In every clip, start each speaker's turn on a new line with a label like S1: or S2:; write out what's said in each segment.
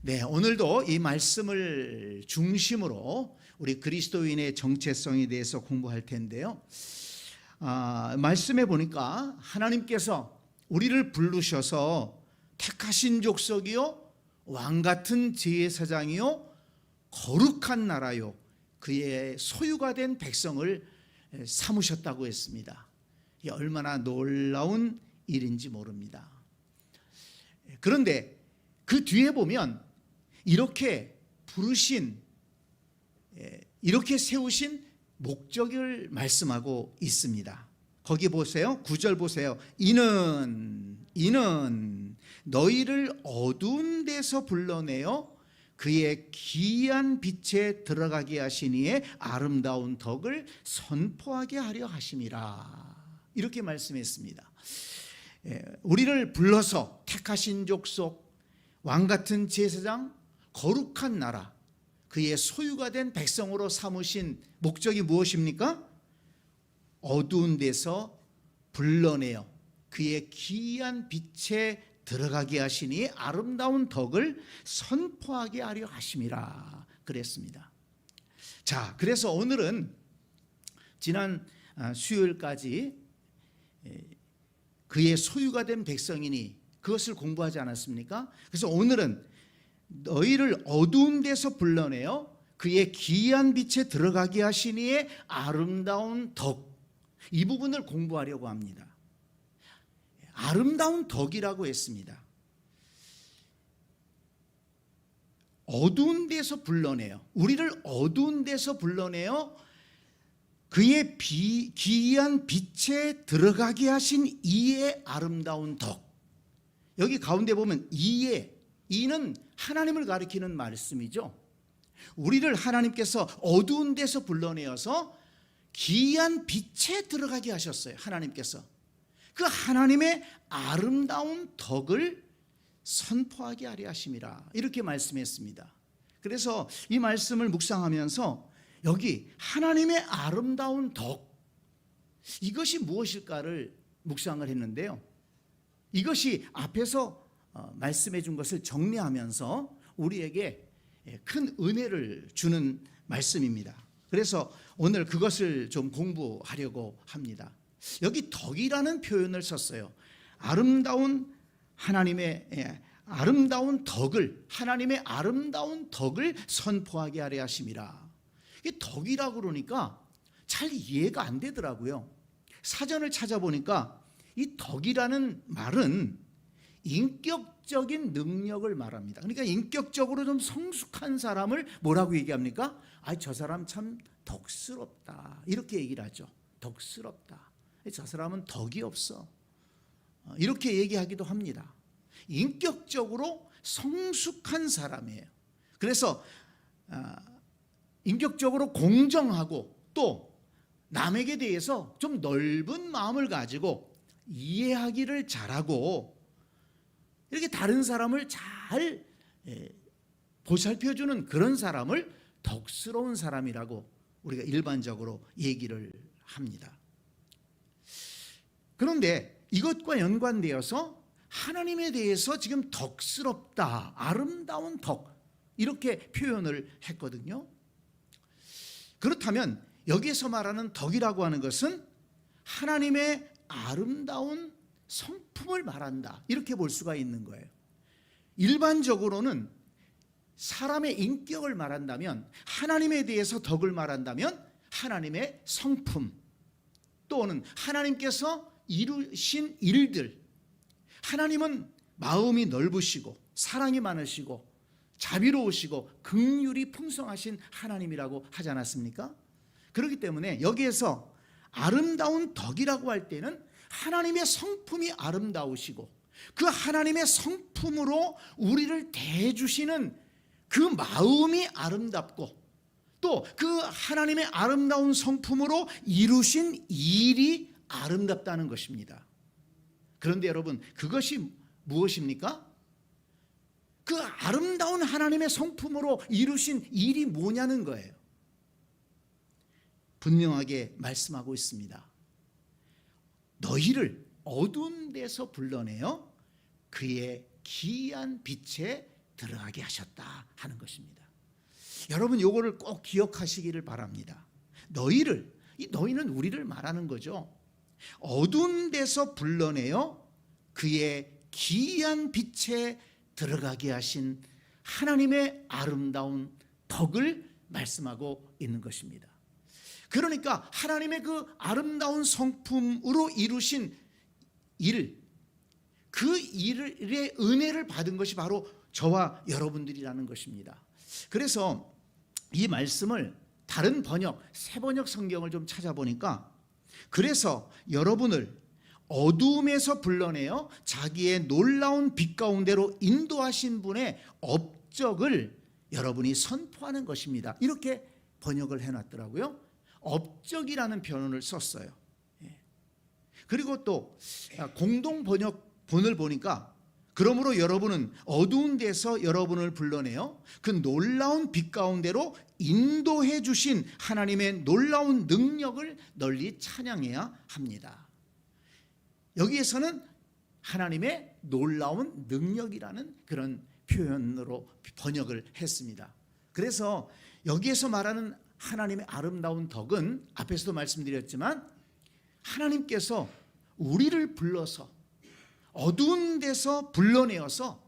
S1: 네, 오늘도 이 말씀을 중심으로 우리 그리스도인의 정체성에 대해서 공부할 텐데요. 말씀에 보니까 하나님께서 우리를 부르셔서 택하신 족속이요, 왕같은 제사장이요, 거룩한 나라요, 그의 소유가 된 백성을 삼으셨다고 했습니다. 이게 얼마나 놀라운 일인지 모릅니다. 그런데 그 뒤에 보면 이렇게 부르신, 이렇게 세우신 목적을 말씀하고 있습니다. 거기 보세요. 9절 보세요. 이는 너희를 어두운 데서 불러내어 그의 기이한 빛에 들어가게 하시니에 아름다운 덕을 선포하게 하려 하심이라. 이렇게 말씀했습니다. 우리를 불러서 택하신 족속, 왕같은 제사장, 거룩한 나라, 그의 소유가 된 백성으로 삼으신 목적이 무엇입니까? 어두운 데서 불러내어 그의 기이한 빛에 들어가게 하시니 아름다운 덕을 선포하게 하려 하심이라 그랬습니다. 자, 그래서 오늘은 지난 수요일까지 그의 소유가 된 백성이니 그것을 공부하지 않았습니까? 그래서 오늘은 너희를 어두운 데서 불러내어 그의 기이한 빛에 들어가게 하시니의 아름다운 덕, 이 부분을 공부하려고 합니다. 아름다운 덕이라고 했습니다. 어두운 데서 불러내어, 우리를 어두운 데서 불러내어 그의 기이한 빛에 들어가게 하신 이의 아름다운 덕. 여기 가운데 보면 이는 하나님을 가리키는 말씀이죠. 우리를 하나님께서 어두운 데서 불러내어서 기이한 빛에 들어가게 하셨어요. 하나님께서 그 하나님의 아름다운 덕을 선포하게 하려 하심이라, 이렇게 말씀했습니다. 그래서 이 말씀을 묵상하면서 여기 하나님의 아름다운 덕, 이것이 무엇일까를 묵상을 했는데요. 이것이 앞에서 말씀해 준 것을 정리하면서 우리에게 큰 은혜를 주는 말씀입니다. 그래서 오늘 그것을 좀 공부하려고 합니다. 여기 덕이라는 표현을 썼어요. 아름다운 하나님의 아름다운 덕을, 하나님의 아름다운 덕을 선포하게 하려 하심이라. 이 덕이라고 그러니까 잘 이해가 안 되더라고요. 사전을 찾아보니까 이 덕이라는 말은 인격적인 능력을 말합니다. 그러니까 인격적으로 좀 성숙한 사람을 뭐라고 얘기합니까? 저 사람 참 덕스럽다, 이렇게 얘기를 하죠. 덕스럽다, 저 사람은 덕이 없어, 이렇게 얘기하기도 합니다. 인격적으로 성숙한 사람이에요. 그래서 인격적으로 공정하고 또 남에게 대해서 좀 넓은 마음을 가지고 이해하기를 잘하고 이렇게 다른 사람을 잘 보살펴주는 그런 사람을 덕스러운 사람이라고 우리가 일반적으로 얘기를 합니다. 그런데 이것과 연관되어서 하나님에 대해서 지금 덕스럽다, 아름다운 덕, 이렇게 표현을 했거든요. 그렇다면 여기에서 말하는 덕이라고 하는 것은 하나님의 아름다운 성품을 말한다, 이렇게 볼 수가 있는 거예요. 일반적으로는 사람의 인격을 말한다면, 하나님에 대해서 덕을 말한다면 하나님의 성품, 또는 하나님께서 이루신 일들, 하나님은 마음이 넓으시고 사랑이 많으시고 자비로우시고 긍휼이 풍성하신 하나님이라고 하지 않았습니까? 그렇기 때문에 여기에서 아름다운 덕이라고 할 때는 하나님의 성품이 아름다우시고 그 하나님의 성품으로 우리를 대해주시는 그 마음이 아름답고 또 그 하나님의 아름다운 성품으로 이루신 일이 아름답다는 것입니다. 그런데 여러분, 그것이 무엇입니까? 그 아름다운 하나님의 성품으로 이루신 일이 뭐냐는 거예요. 분명하게 말씀하고 있습니다. 너희를 어두운 데서 불러내어 그의 기이한 빛에 들어가게 하셨다 하는 것입니다. 여러분 요거를 꼭 기억하시기를 바랍니다. 너희는 우리를 말하는 거죠. 어두운 데서 불러내어 그의 기이한 빛에 들어가게 하신 하나님의 아름다운 덕을 말씀하고 있는 것입니다. 그러니까 하나님의 그 아름다운 성품으로 이루신 일, 그 일의 은혜를 받은 것이 바로 저와 여러분들이라는 것입니다. 그래서 이 말씀을 다른 번역, 새 번역 성경을 좀 찾아보니까, 그래서 여러분을 어두움에서 불러내어 자기의 놀라운 빛 가운데로 인도하신 분의 업적을 여러분이 선포하는 것입니다. 이렇게 번역을 해놨더라고요. 업적이라는 표현을 썼어요. 그리고 또 공동 번역본을 보니까, 그러므로 여러분은 어두운 데서 여러분을 불러내어 그 놀라운 빛 가운데로 인도해 주신 하나님의 놀라운 능력을 널리 찬양해야 합니다. 여기에서는 하나님의 놀라운 능력이라는 그런 표현으로 번역을 했습니다. 그래서 여기에서 말하는 하나님의 아름다운 덕은 앞에서도 말씀드렸지만, 하나님께서 우리를 불러서 어두운 데서 불러내어서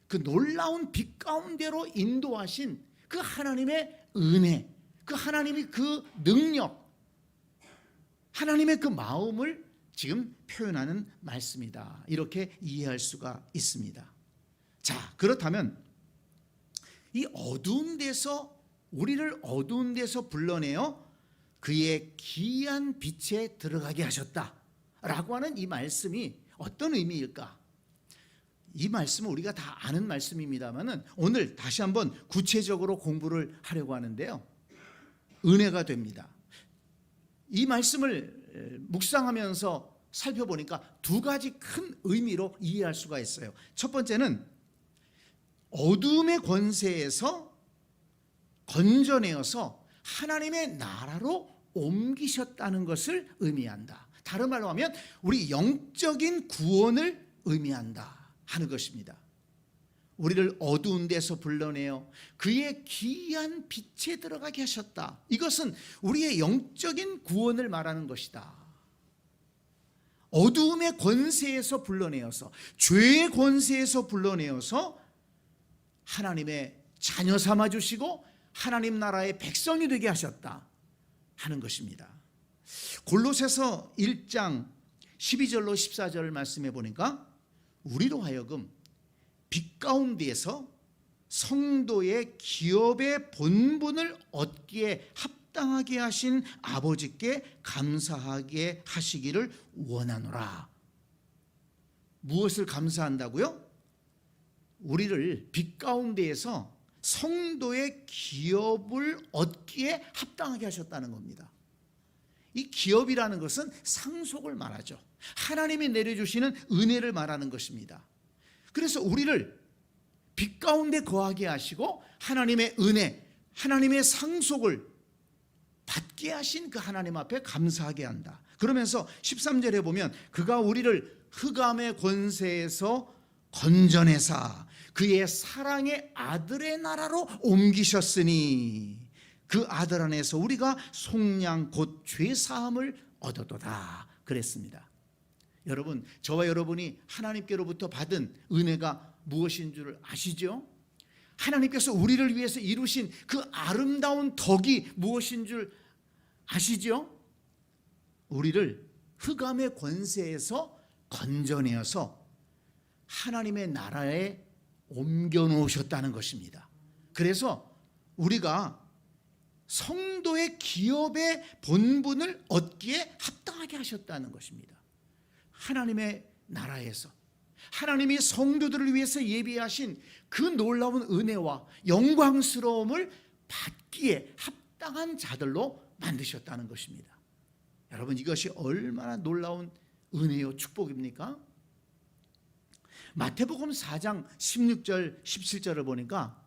S1: 그 놀라운 빛 가운데로 인도하신 그 하나님의 은혜, 그 하나님의 그 능력, 하나님의 그 마음을 지금 표현하는 말씀이다. 이렇게 이해할 수가 있습니다. 자, 그렇다면 이 어두운 데서, 우리를 어두운 데서 불러내어 그의 기이한 빛에 들어가게 하셨다라고 하는 이 말씀이 어떤 의미일까? 이 말씀은 우리가 다 아는 말씀입니다만 오늘 다시 한번 구체적으로 공부를 하려고 하는데요, 은혜가 됩니다. 이 말씀을 묵상하면서 살펴보니까 두 가지 큰 의미로 이해할 수가 있어요. 첫 번째는 어둠의 권세에서 건져내어서 하나님의 나라로 옮기셨다는 것을 의미한다. 다른 말로 하면 우리 영적인 구원을 의미한다 하는 것입니다. 우리를 어두운 데서 불러내어 그의 기이한 빛에 들어가게 하셨다. 이것은 우리의 영적인 구원을 말하는 것이다. 어두움의 권세에서 불러내어서, 죄의 권세에서 불러내어서 하나님의 자녀 삼아 주시고 하나님 나라의 백성이 되게 하셨다 하는 것입니다. 골로새서 1장 12절로 14절을 말씀해 보니까, 우리로 하여금 빛 가운데에서 성도의 기업의 본분을 얻기에 합당하게 하신 아버지께 감사하게 하시기를 원하노라. 무엇을 감사한다고요? 우리를 빛 가운데에서 성도의 기업을 얻기에 합당하게 하셨다는 겁니다. 이 기업이라는 것은 상속을 말하죠. 하나님이 내려주시는 은혜를 말하는 것입니다. 그래서 우리를 빛 가운데 거하게 하시고 하나님의 은혜, 하나님의 상속을 받게 하신 그 하나님 앞에 감사하게 한다. 그러면서 13절에 보면, 그가 우리를 흑암의 권세에서 건져내사 그의 사랑의 아들의 나라로 옮기셨으니 그 아들 안에서 우리가 속량 곧 죄사함을 얻었도다 그랬습니다. 여러분, 저와 여러분이 하나님께로부터 받은 은혜가 무엇인 줄 아시죠? 하나님께서 우리를 위해서 이루신 그 아름다운 덕이 무엇인 줄 아시죠? 우리를 흑암의 권세에서 건져내어서 하나님의 나라에 옮겨 놓으셨다는 것입니다. 그래서 우리가 성도의 기업의 본분을 얻기에 합당하게 하셨다는 것입니다. 하나님의 나라에서 하나님이 성도들을 위해서 예비하신 그 놀라운 은혜와 영광스러움을 받기에 합당한 자들로 만드셨다는 것입니다. 여러분, 이것이 얼마나 놀라운 은혜요 축복입니까? 마태복음 4장 16절 17절을 보니까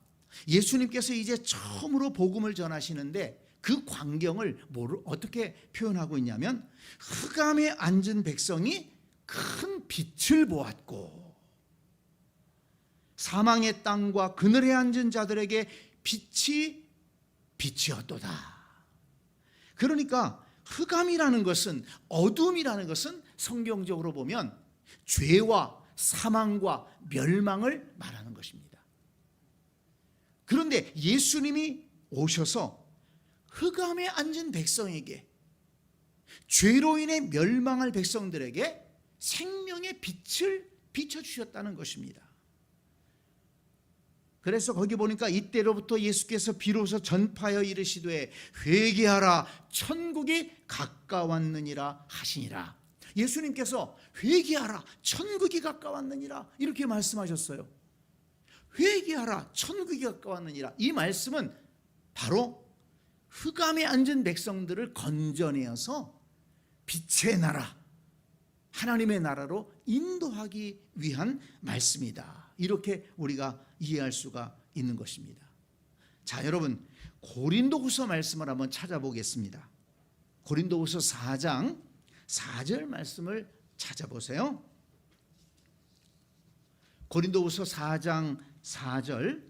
S1: 예수님께서 이제 처음으로 복음을 전하시는데 그 광경을 어떻게 표현하고 있냐면, 흑암에 앉은 백성이 큰 빛을 보았고, 사망의 땅과 그늘에 앉은 자들에게 빛이 빛이었도다. 그러니까 흑암이라는 것은, 어둠이라는 것은 성경적으로 보면 죄와 사망과 멸망을 말하는 것입니다. 그런데 예수님이 오셔서 흑암에 앉은 백성에게, 죄로 인해 멸망할 백성들에게 생명의 빛을 비춰주셨다는 것입니다. 그래서 거기 보니까 이때로부터 예수께서 비로소 전파하여 이르시되 회개하라 천국이 가까웠느니라 하시니라. 예수님께서 회개하라 천국이 가까웠느니라 이렇게 말씀하셨어요. 회개하라 천국이 가까웠느니라. 이 말씀은 바로 흑암에 앉은 백성들을 건져내어서 빛의 나라, 하나님의 나라로 인도하기 위한 말씀이다. 이렇게 우리가 이해할 수가 있는 것입니다. 자, 여러분, 고린도후서 말씀을 한번 찾아보겠습니다. 고린도후서 4장 4절 말씀을 찾아보세요. 고린도후서 4장 4절.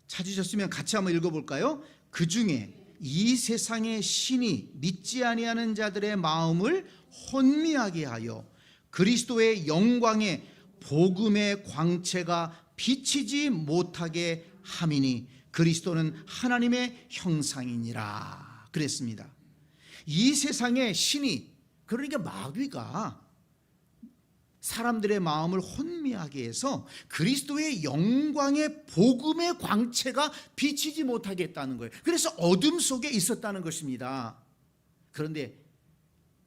S1: 찾으셨으면 같이 한번 읽어볼까요? 그 중에 이 세상의 신이 믿지 아니하는 자들의 마음을 혼미하게 하여 그리스도의 영광의 복음의 광채가 비치지 못하게 함이니 그리스도는 하나님의 형상이니라 그랬습니다. 이 세상의 신이, 그러니까 마귀가 사람들의 마음을 혼미하게 해서 그리스도의 영광의 복음의 광채가 비치지 못하게 했다는 거예요. 그래서 어둠 속에 있었다는 것입니다. 그런데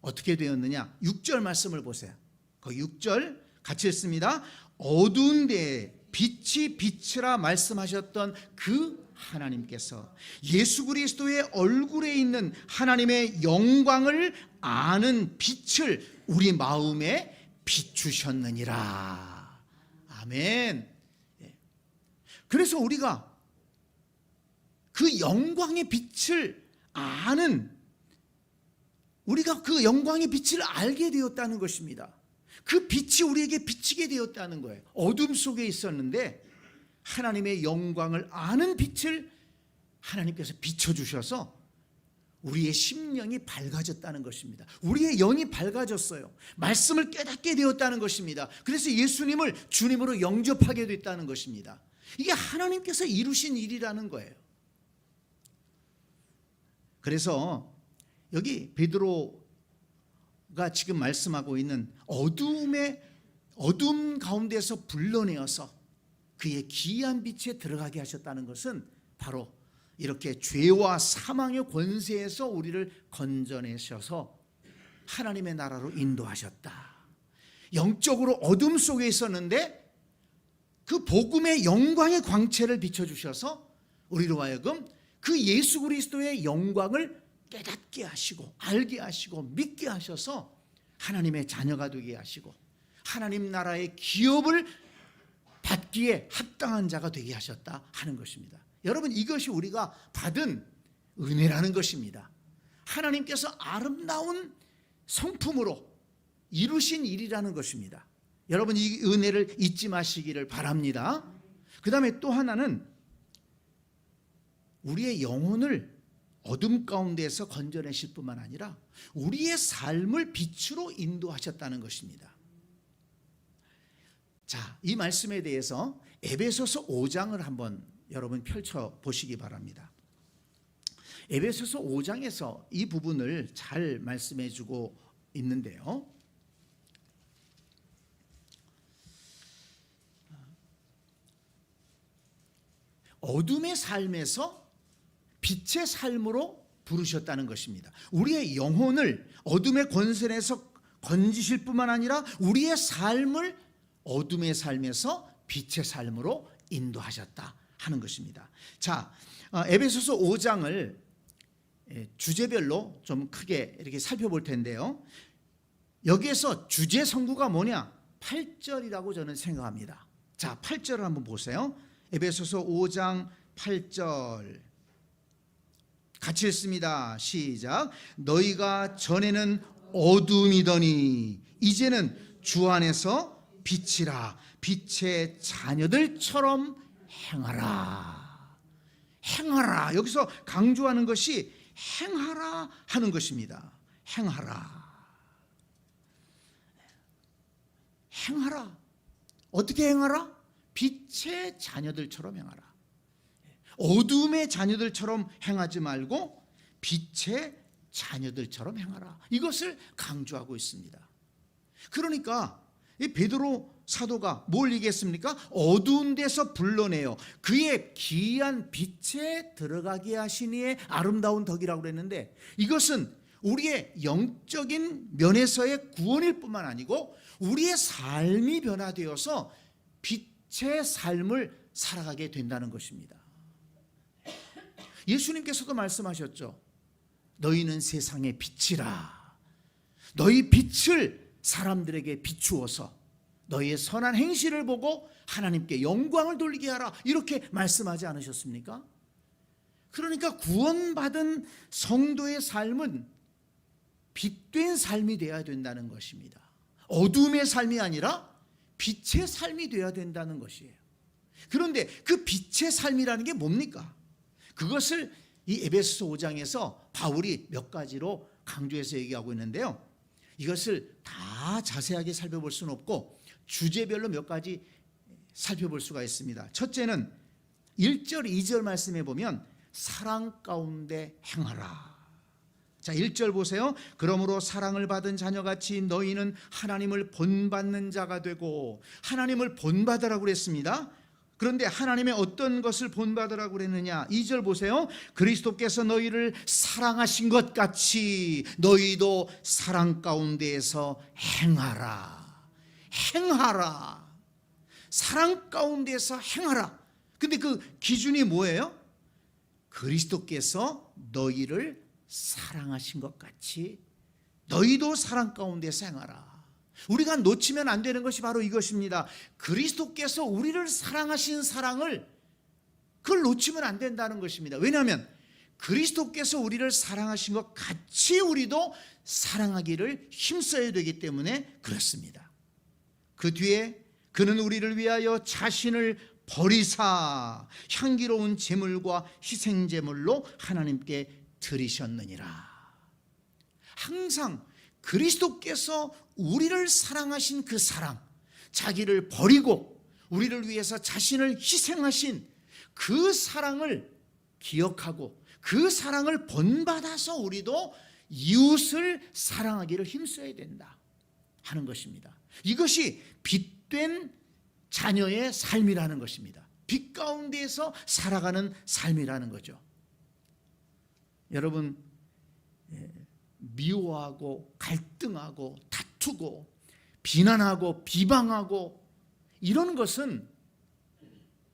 S1: 어떻게 되었느냐? 6절 말씀을 보세요. 거기 6절 같이 읽습니다. 어두운 데에 빛이 비치라 말씀하셨던 그 하나님께서 예수 그리스도의 얼굴에 있는 하나님의 영광을 아는 빛을 우리 마음에 비추셨느니라. 아멘. 그래서 우리가 그 영광의 빛을 아는, 우리가 그 영광의 빛을 알게 되었다는 것입니다. 그 빛이 우리에게 비치게 되었다는 거예요. 어둠 속에 있었는데 하나님의 영광을 아는 빛을 하나님께서 비춰주셔서 우리의 심령이 밝아졌다는 것입니다. 우리의 영이 밝아졌어요. 말씀을 깨닫게 되었다는 것입니다. 그래서 예수님을 주님으로 영접하게 됐다는 것입니다. 이게 하나님께서 이루신 일이라는 거예요. 그래서 여기 베드로가 지금 말씀하고 있는 어둠 가운데서 불러내어서 그의 귀한 빛에 들어가게 하셨다는 것은 바로 이렇게 죄와 사망의 권세에서 우리를 건져내셔서 하나님의 나라로 인도하셨다. 영적으로 어둠 속에 있었는데 그 복음의 영광의 광채를 비춰주셔서 우리로 하여금 그 예수 그리스도의 영광을 깨닫게 하시고 알게 하시고 믿게 하셔서 하나님의 자녀가 되게 하시고 하나님 나라의 기업을 받기에 합당한 자가 되게 하셨다 하는 것입니다. 여러분, 이것이 우리가 받은 은혜라는 것입니다. 하나님께서 아름다운 성품으로 이루신 일이라는 것입니다. 여러분, 이 은혜를 잊지 마시기를 바랍니다. 그 다음에 또 하나는 우리의 영혼을 어둠 가운데에서 건져내실 뿐만 아니라 우리의 삶을 빛으로 인도하셨다는 것입니다. 자, 이 말씀에 대해서 에베소서 5장을 한번 여러분 펼쳐 보시기 바랍니다. 에베소서 5장에서 이 부분을 잘 말씀해 주고 있는데요. 어둠의 삶에서 빛의 삶으로 부르셨다는 것입니다. 우리의 영혼을 어둠의 권세에서 건지실 뿐만 아니라 우리의 삶을 어둠의 삶에서 빛의 삶으로 인도하셨다 하는 것입니다. 자, 에베소서 5장을 주제별로 좀 크게 이렇게 살펴볼 텐데요. 여기에서 주제 성구가 뭐냐? 8절이라고 저는 생각합니다. 자, 8절을 한번 보세요. 에베소서 5장 8절 같이 읽습니다. 시작. 너희가 전에는 어둠이더니 이제는 주 안에서 빛이라. 빛의 자녀들처럼 행하라. 행하라. 여기서 강조하는 것이 행하라 하는 것입니다. 행하라. 행하라. 어떻게 행하라? 빛의 자녀들처럼 행하라. 어둠의 자녀들처럼 행하지 말고 빛의 자녀들처럼 행하라. 이것을 강조하고 있습니다. 그러니까 이 베드로 사도가 뭘 얘기했습니까? 어두운 데서 불러내어 그의 기이한 빛에 들어가게 하시니의 아름다운 덕이라고 그랬는데, 이것은 우리의 영적인 면에서의 구원일 뿐만 아니고 우리의 삶이 변화되어서 빛의 삶을 살아가게 된다는 것입니다. 예수님께서도 말씀하셨죠. 너희는 세상의 빛이라. 너희 빛을 사람들에게 비추어서 너희의 선한 행실을 보고 하나님께 영광을 돌리게 하라. 이렇게 말씀하지 않으셨습니까? 그러니까 구원받은 성도의 삶은 빛된 삶이 되어야 된다는 것입니다. 어둠의 삶이 아니라 빛의 삶이 되어야 된다는 것이에요. 그런데 그 빛의 삶이라는 게 뭡니까? 그것을 이 에베소서 5장에서 바울이 몇 가지로 강조해서 얘기하고 있는데요. 이것을 다 자세하게 살펴볼 수는 없고 주제별로 몇 가지 살펴볼 수가 있습니다. 첫째는 1절, 2절 말씀에 보면 사랑 가운데 행하라. 자, 1절 보세요. 그러므로 사랑을 받은 자녀같이 너희는 하나님을 본받는 자가 되고, 하나님을 본받으라고 그랬습니다. 그런데 하나님의 어떤 것을 본받으라고 그랬느냐? 2절 보세요. 그리스도께서 너희를 사랑하신 것 같이 너희도 사랑 가운데에서 행하라. 행하라. 사랑 가운데에서 행하라. 근데 그 기준이 뭐예요? 그리스도께서 너희를 사랑하신 것 같이 너희도 사랑 가운데서 행하라. 우리가 놓치면 안 되는 것이 바로 이것입니다. 그리스도께서 우리를 사랑하신 사랑을, 그걸 놓치면 안 된다는 것입니다. 왜냐하면 그리스도께서 우리를 사랑하신 것 같이 우리도 사랑하기를 힘써야 되기 때문에 그렇습니다. 그 뒤에 그는 우리를 위하여 자신을 버리사 향기로운 제물과 희생제물로 하나님께 드리셨느니라. 항상 그리스도께서 우리를 사랑하신 그 사랑, 자기를 버리고 우리를 위해서 자신을 희생하신 그 사랑을 기억하고 그 사랑을 본받아서 우리도 이웃을 사랑하기를 힘써야 된다 하는 것입니다. 이것이 빛된 자녀의 삶이라는 것입니다. 빛 가운데에서 살아가는 삶이라는 거죠. 여러분, 미워하고 갈등하고 다투고 비난하고 비방하고 이런 것은,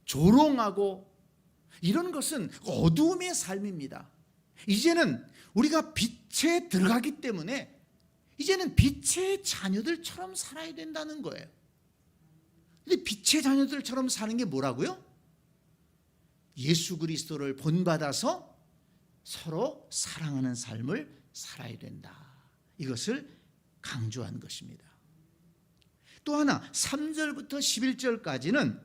S1: 조롱하고 이런 것은 어두움의 삶입니다. 이제는 우리가 빛에 들어가기 때문에 이제는 빛의 자녀들처럼 살아야 된다는 거예요. 근데 빛의 자녀들처럼 사는 게 뭐라고요? 예수 그리스도를 본받아서 서로 사랑하는 삶을 살아야 된다. 이것을 강조한 것입니다. 또 하나 3절부터 11절까지는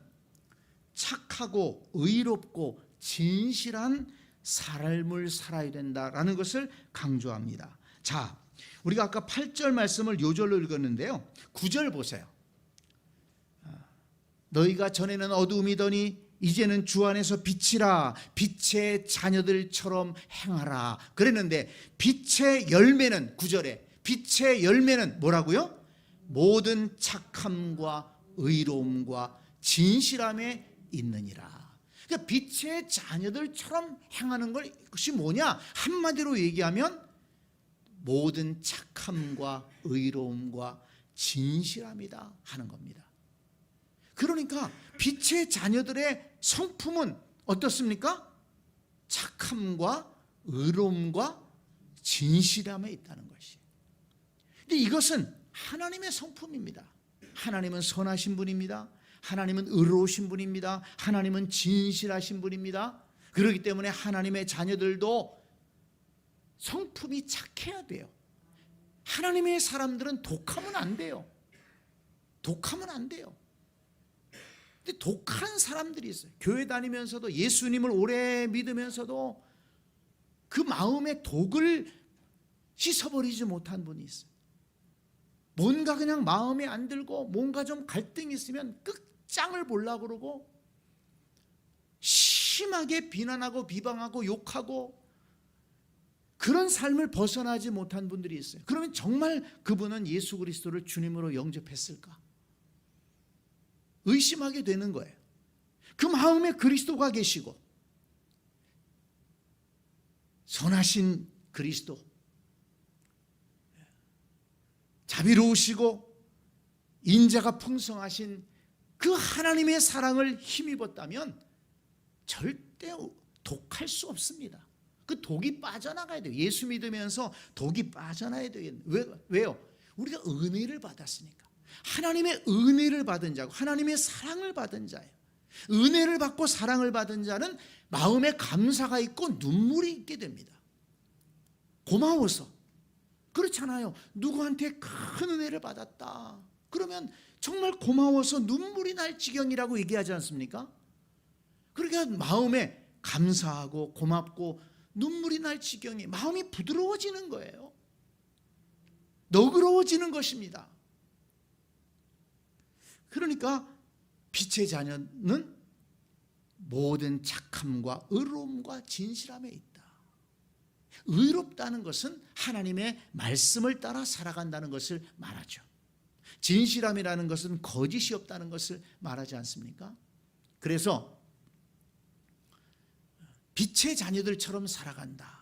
S1: 착하고 의롭고 진실한 삶을 살아야 된다라는 것을 강조합니다. 자, 우리가 아까 8절 말씀을 요절로 읽었는데요. 9절 보세요. 너희가 전에는 어두움이더니 이제는 주 안에서 빛이라. 빛의 자녀들처럼 행하라 그랬는데, 빛의 열매는 9절에 빛의 열매는 뭐라고요? 모든 착함과 의로움과 진실함에 있느니라. 그러니까 빛의 자녀들처럼 행하는 것이 뭐냐? 한마디로 얘기하면 모든 착함과 의로움과 진실함이다 하는 겁니다. 그러니까 빛의 자녀들의 성품은 어떻습니까? 착함과 의로움과 진실함에 있다는 것이에요. 근데 이것은 하나님의 성품입니다. 하나님은 선하신 분입니다. 하나님은 의로우신 분입니다. 하나님은 진실하신 분입니다. 그렇기 때문에 하나님의 자녀들도 성품이 착해야 돼요. 하나님의 사람들은 독하면 안 돼요. 독하면 안 돼요. 근데 독한 사람들이 있어요. 교회 다니면서도 예수님을 오래 믿으면서도 그 마음의 독을 씻어버리지 못한 분이 있어요. 뭔가 그냥 마음에 안 들고 뭔가 좀 갈등이 있으면 끝장을 보려고 그러고 심하게 비난하고 비방하고 욕하고 그런 삶을 벗어나지 못한 분들이 있어요. 그러면 정말 그분은 예수 그리스도를 주님으로 영접했을까? 의심하게 되는 거예요. 그 마음에 그리스도가 계시고 선하신 그리스도, 자비로우시고 인자가 풍성하신 그 하나님의 사랑을 힘입었다면 절대 독할 수 없습니다. 그 독이 빠져나가야 돼요. 예수 믿으면서 독이 빠져나야 돼요. 왜요? 우리가 은혜를 받았으니까. 하나님의 은혜를 받은 자고 하나님의 사랑을 받은 자예요. 은혜를 받고 사랑을 받은 자는 마음에 감사가 있고 눈물이 있게 됩니다. 고마워서. 그렇잖아요. 누구한테 큰 은혜를 받았다. 그러면 정말 고마워서 눈물이 날 지경이라고 얘기하지 않습니까? 그러니까 마음에 감사하고 고맙고 눈물이 날 지경이 마음이 부드러워지는 거예요. 너그러워지는 것입니다. 그러니까 빛의 자녀는 모든 착함과 의로움과 진실함에 있다. 의롭다는 것은 하나님의 말씀을 따라 살아간다는 것을 말하죠. 진실함이라는 것은 거짓이 없다는 것을 말하지 않습니까? 그래서 빛의 자녀들처럼 살아간다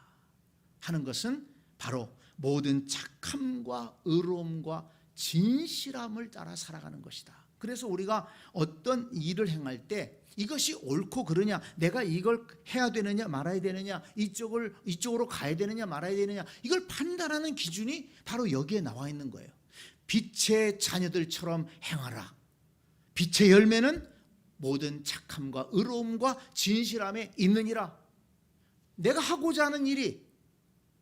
S1: 하는 것은 바로 모든 착함과 의로움과 진실함을 따라 살아가는 것이다. 그래서 우리가 어떤 일을 행할 때 이것이 옳고 그르냐, 내가 이걸 해야 되느냐 말아야 되느냐, 이쪽으로 가야 되느냐 말아야 되느냐, 이걸 판단하는 기준이 바로 여기에 나와 있는 거예요. 빛의 자녀들처럼 행하라. 빛의 열매는 모든 착함과 의로움과 진실함에 있느니라. 내가 하고자 하는 일이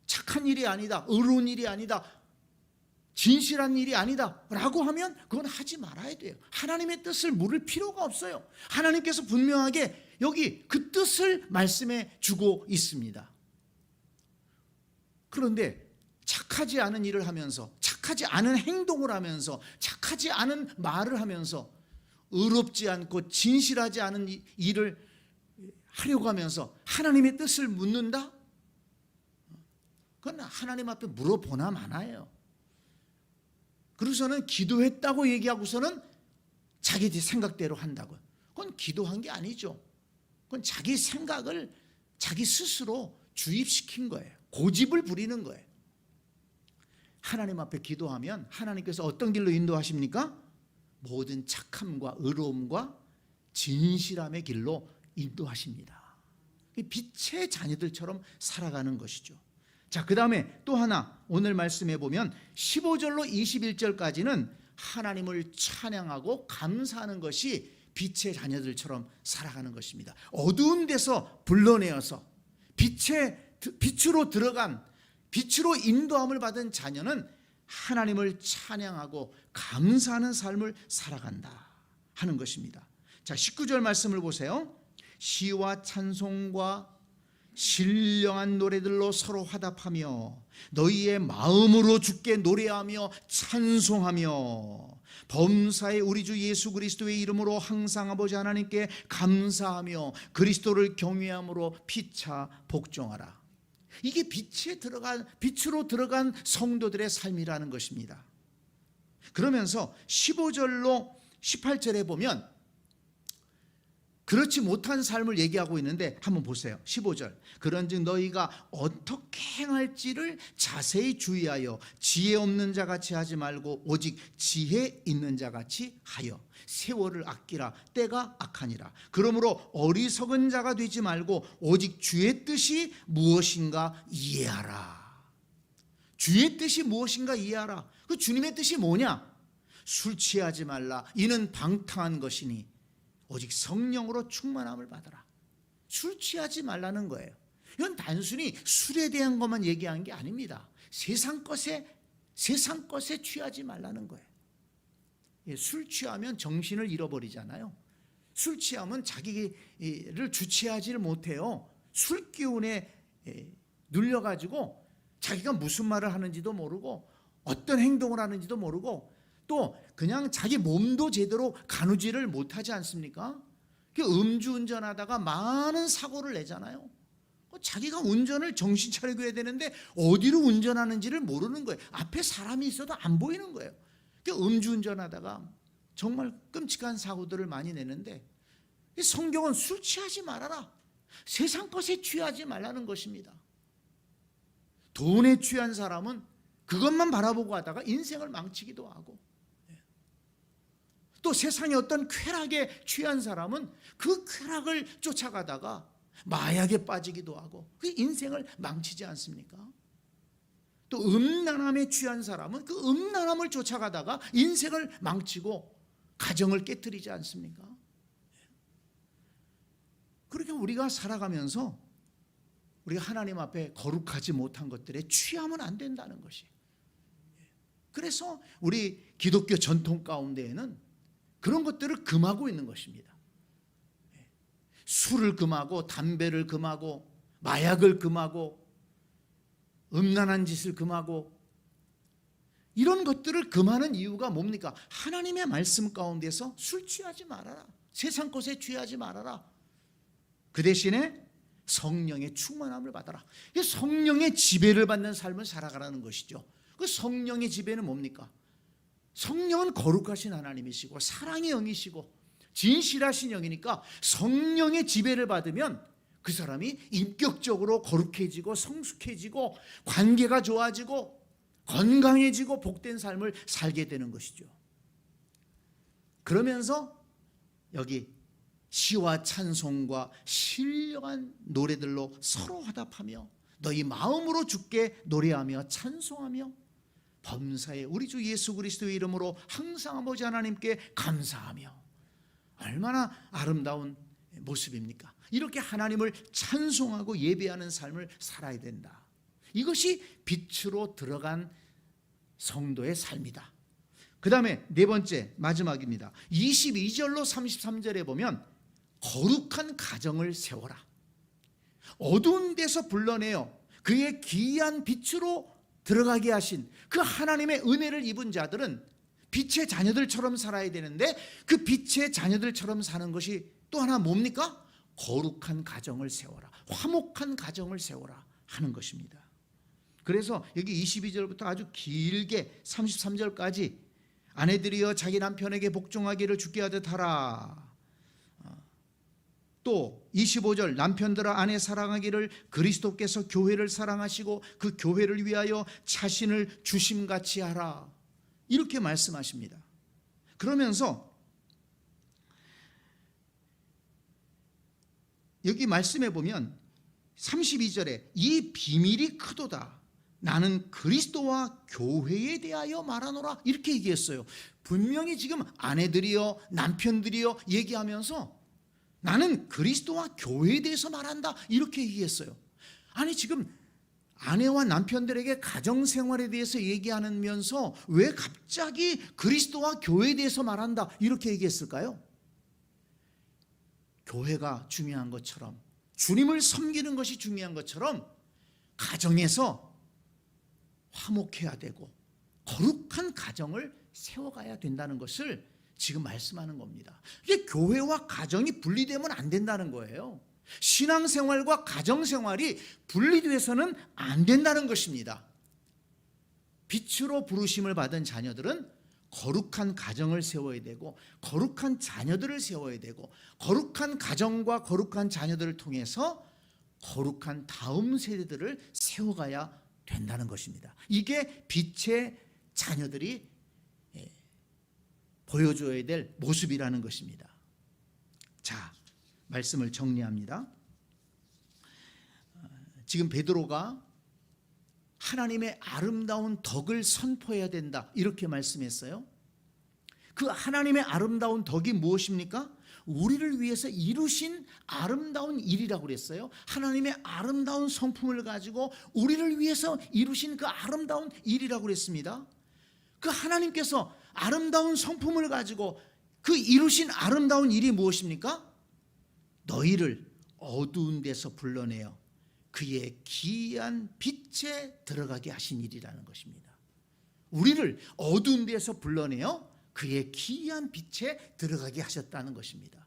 S1: 착한 일이 아니다, 의로운 일이 아니다, 진실한 일이 아니다 라고 하면 그건 하지 말아야 돼요. 하나님의 뜻을 물을 필요가 없어요. 하나님께서 분명하게 여기 그 뜻을 말씀해 주고 있습니다. 그런데 착하지 않은 일을 하면서, 착하지 않은 행동을 하면서, 착하지 않은 말을 하면서, 의롭지 않고 진실하지 않은 일을 하려고 하면서 하나님의 뜻을 묻는다? 그건 하나님 앞에 물어보나 마나예요. 그래서는 기도했다고 얘기하고서는 자기 생각대로 한다고. 그건 기도한 게 아니죠. 그건 자기 생각을 자기 스스로 주입시킨 거예요. 고집을 부리는 거예요. 하나님 앞에 기도하면 하나님께서 어떤 길로 인도하십니까? 모든 착함과 의로움과 진실함의 길로 인도하십니다. 빛의 자녀들처럼 살아가는 것이죠. 자, 그 다음에 또 하나 오늘 말씀해 보면 15절로 21절까지는 하나님을 찬양하고 감사하는 것이 빛의 자녀들처럼 살아가는 것입니다. 어두운 데서 불러내어서 빛으로 들어간, 빛으로 인도함을 받은 자녀는 하나님을 찬양하고 감사하는 삶을 살아간다 하는 것입니다. 자, 19절 말씀을 보세요. 시와 찬송과 신령한 노래들로 서로 화답하며 너희의 마음으로 주께 노래하며 찬송하며 범사의 우리 주 예수 그리스도의 이름으로 항상 아버지 하나님께 감사하며 그리스도를 경외함으로 피차 복종하라. 이게 빛으로 들어간 성도들의 삶이라는 것입니다. 그러면서 15절로 18절에 보면 그렇지 못한 삶을 얘기하고 있는데 한번 보세요. 15절. 그런즉 너희가 어떻게 행할지를 자세히 주의하여 지혜 없는 자같이 하지 말고 오직 지혜 있는 자같이 하여 세월을 아끼라. 때가 악하니라. 그러므로 어리석은 자가 되지 말고 오직 주의 뜻이 무엇인가 이해하라. 주의 뜻이 무엇인가 이해하라. 그 주님의 뜻이 뭐냐? 술 취하지 말라. 이는 방탕한 것이니 오직 성령으로 충만함을 받아라. 술 취하지 말라는 거예요. 이건 단순히 술에 대한 것만 얘기한 게 아닙니다. 세상 것에 취하지 말라는 거예요. 술 취하면 정신을 잃어버리잖아요. 술 취하면 자기를 주체하지를 못해요. 술 기운에 눌려가지고 자기가 무슨 말을 하는지도 모르고 어떤 행동을 하는지도 모르고 또 그냥 자기 몸도 제대로 가누지를 못하지 않습니까? 음주운전하다가 많은 사고를 내잖아요. 자기가 운전을 정신 차리고 해야 되는데 어디로 운전하는지를 모르는 거예요. 앞에 사람이 있어도 안 보이는 거예요. 음주운전하다가 정말 끔찍한 사고들을 많이 내는데 성경은 술 취하지 말아라. 세상 것에 취하지 말라는 것입니다. 돈에 취한 사람은 그것만 바라보고 하다가 인생을 망치기도 하고, 또 세상의 어떤 쾌락에 취한 사람은 그 쾌락을 쫓아가다가 마약에 빠지기도 하고 그 인생을 망치지 않습니까? 또 음란함에 취한 사람은 그 음란함을 쫓아가다가 인생을 망치고 가정을 깨뜨리지 않습니까? 그러니까 우리가 살아가면서 우리가 하나님 앞에 거룩하지 못한 것들에 취하면 안 된다는 것이. 그래서 우리 기독교 전통 가운데에는 그런 것들을 금하고 있는 것입니다. 술을 금하고 담배를 금하고 마약을 금하고 음란한 짓을 금하고 이런 것들을 금하는 이유가 뭡니까? 하나님의 말씀 가운데서 술 취하지 말아라. 세상 것에 취하지 말아라. 그 대신에 성령의 충만함을 받아라. 성령의 지배를 받는 삶을 살아가라는 것이죠. 그 성령의 지배는 뭡니까? 성령은 거룩하신 하나님이시고 사랑의 영이시고 진실하신 영이니까 성령의 지배를 받으면 그 사람이 인격적으로 거룩해지고 성숙해지고 관계가 좋아지고 건강해지고 복된 삶을 살게 되는 것이죠. 그러면서 여기 시와 찬송과 신령한 노래들로 서로 화답하며 너희 마음으로 주께 노래하며 찬송하며 범사에 우리 주 예수 그리스도의 이름으로 항상 아버지 하나님께 감사하며. 얼마나 아름다운 모습입니까? 이렇게 하나님을 찬송하고 예배하는 삶을 살아야 된다. 이것이 빛으로 들어간 성도의 삶이다. 그 다음에 네 번째 마지막입니다. 22절로 33절에 보면 거룩한 가정을 세워라. 어두운 데서 불러내어 그의 기이한 빛으로 들어가게 하신 그 하나님의 은혜를 입은 자들은 빛의 자녀들처럼 살아야 되는데 그 빛의 자녀들처럼 사는 것이 또 하나 뭡니까? 거룩한 가정을 세워라. 화목한 가정을 세워라 하는 것입니다. 그래서 여기 22절부터 아주 길게 33절까지 아내들이여 자기 남편에게 복종하기를 주께 하듯 하라. 또 25절 남편들아 아내 사랑하기를 그리스도께서 교회를 사랑하시고 그 교회를 위하여 자신을 주심같이 하라. 이렇게 말씀하십니다. 그러면서 여기 말씀해 보면 32절에 이 비밀이 크도다. 나는 그리스도와 교회에 대하여 말하노라. 이렇게 얘기했어요. 분명히 지금 아내들이여 남편들이여 얘기하면서 나는 그리스도와 교회에 대해서 말한다. 이렇게 얘기했어요. 아니 지금 아내와 남편들에게 가정생활에 대해서 얘기하면서 왜 갑자기 그리스도와 교회에 대해서 말한다 이렇게 얘기했을까요? 교회가 중요한 것처럼 주님을 섬기는 것이 중요한 것처럼 가정에서 화목해야 되고 거룩한 가정을 세워가야 된다는 것을 지금 말씀하는 겁니다. 이게 교회와 가정이 분리되면 안 된다는 거예요. 신앙생활과 가정생활이 분리돼서는 안 된다는 것입니다. 빛으로 부르심을 받은 자녀들은 거룩한 가정을 세워야 되고 거룩한 자녀들을 세워야 되고 거룩한 가정과 거룩한 자녀들을 통해서 거룩한 다음 세대들을 세워가야 된다는 것입니다. 이게 빛의 자녀들이 보여줘야 될 모습이라는 것입니다. 자, 말씀을 정리합니다. 지금 베드로가 하나님의 아름다운 덕을 선포해야 된다 이렇게 말씀했어요. 그 하나님의 아름다운 덕이 무엇입니까? 우리를 위해서 이루신 아름다운 일이라고 그랬어요. 하나님의 아름다운 성품을 가지고 우리를 위해서 이루신 그 아름다운 일이라고 그랬습니다. 그 하나님께서 아름다운 성품을 가지고 그 이루신 아름다운 일이 무엇입니까? 너희를 어두운 데서 불러내어 그의 기이한 빛에 들어가게 하신 일이라는 것입니다. 우리를 어두운 데서 불러내어 그의 기이한 빛에 들어가게 하셨다는 것입니다.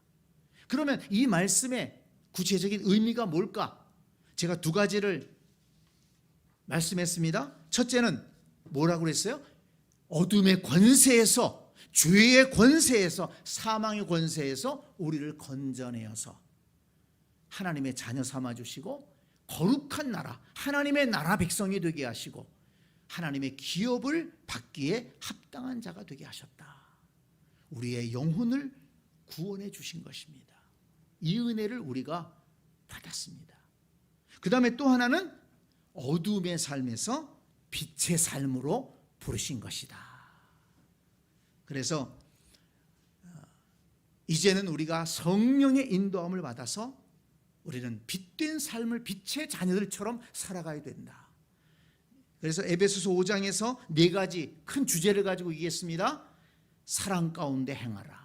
S1: 그러면 이 말씀의 구체적인 의미가 뭘까? 제가 두 가지를 말씀했습니다. 첫째는 뭐라고 그랬어요? 어둠의 권세에서, 죄의 권세에서, 사망의 권세에서 우리를 건져내어서 하나님의 자녀 삼아주시고 거룩한 나라, 하나님의 나라 백성이 되게 하시고 하나님의 기업을 받기에 합당한 자가 되게 하셨다. 우리의 영혼을 구원해 주신 것입니다. 이 은혜를 우리가 받았습니다. 그 다음에 또 하나는 어둠의 삶에서 빛의 삶으로 부르신 것이다. 그래서 이제는 우리가 성령의 인도함을 받아서 우리는 빛된 삶을 빛의 자녀들처럼 살아가야 된다. 그래서 에베소서 5장에서 네 가지 큰 주제를 가지고 얘기했습니다. 사랑 가운데 행하라.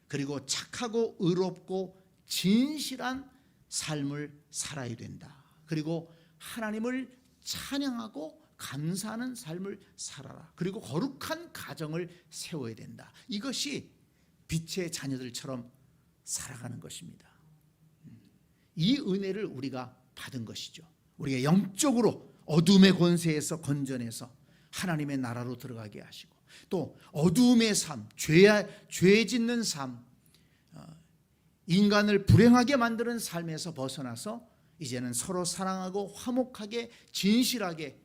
S1: 그리고 착하고 의롭고 진실한 삶을 살아야 된다. 그리고 하나님을 찬양하고 감사하는 삶을 살아라. 그리고 거룩한 가정을 세워야 된다. 이것이 빛의 자녀들처럼 살아가는 것입니다. 이 은혜를 우리가 받은 것이죠. 우리가 영적으로 어둠의 권세에서 건져내서 하나님의 나라로 들어가게 하시고 또 어둠의 삶, 죄 짓는 삶, 인간을 불행하게 만드는 삶에서 벗어나서 이제는 서로 사랑하고 화목하게 진실하게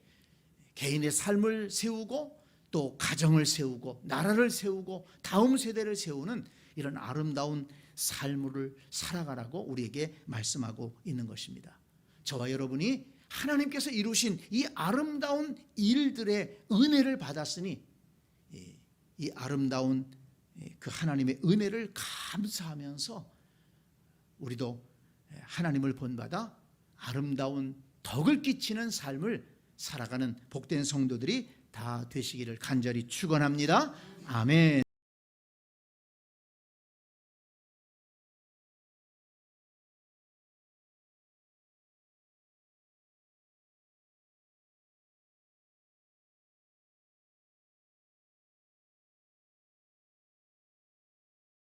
S1: 개인의 삶을 세우고 또 가정을 세우고 나라를 세우고 다음 세대를 세우는 이런 아름다운 삶을 살아가라고 우리에게 말씀하고 있는 것입니다. 저와 여러분이 하나님께서 이루신 이 아름다운 일들의 은혜를 받았으니 이 아름다운 그 하나님의 은혜를 감사하면서 우리도 하나님을 본받아 아름다운 덕을 끼치는 삶을 살아가는 복된 성도들이 다 되시기를 간절히 축원합니다. 아멘.